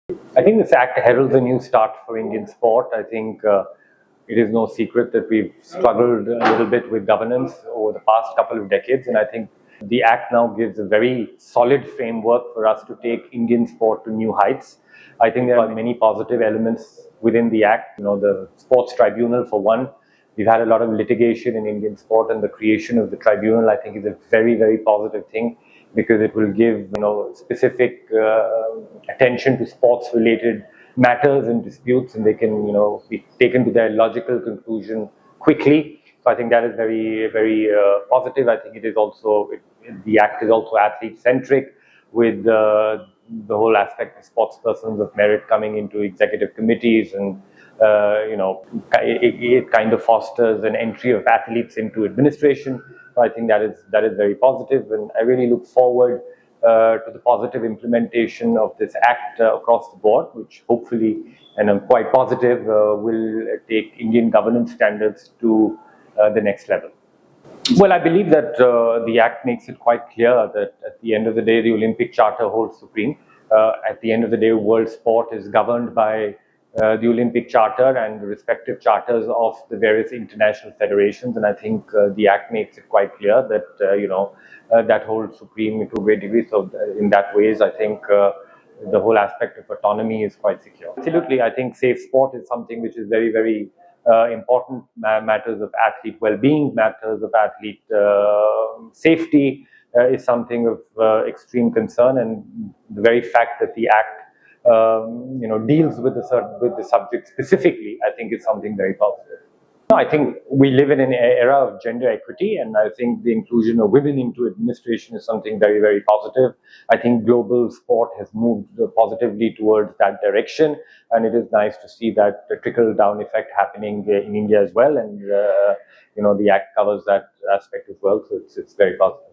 I think this act heralds a new start for Indian sport. I think it is no secret that we've struggled a little bit with governance over the past couple of decades, and I think the act now gives a very solid framework for us to take Indian sport to new heights. I think there are many positive elements within the act. The sports tribunal, for one. We've had a lot of litigation in Indian sport, and the creation of the tribunal, I think, is a very, very positive thing, because it will give specific attention to sports related matters and disputes, and they can be taken to their logical conclusion quickly. So I think that is very, very positive. I think it is also the act is also athlete centric, with the whole aspect of sports persons of merit coming into executive committees, and it kind of fosters an entry of athletes into administration. So I think that is very positive, and I really look forward to the positive implementation of this act across the board, which hopefully, and I'm quite positive, will take Indian governance standards to the next level. Well, I believe that the Act makes it quite clear that at the end of the day, the Olympic Charter holds supreme. At the end of the day, world sport is governed by the Olympic Charter and the respective charters of the various international federations. And I think the Act makes it quite clear that that holds supreme to a great degree. So in that ways, I think the whole aspect of autonomy is quite secure. Absolutely, I think safe sport is something which is very, very important. Matters of athlete well-being, matters of athlete safety is something of extreme concern, and the very fact that the Act deals with the subject specifically, I think is something very positive. I think we live in an era of gender equity, and I think the inclusion of women into administration is something very, very positive. I think global sport has moved positively towards that direction, and it is nice to see that trickle-down effect happening in India as well, and the Act covers that aspect as well, so it's very positive.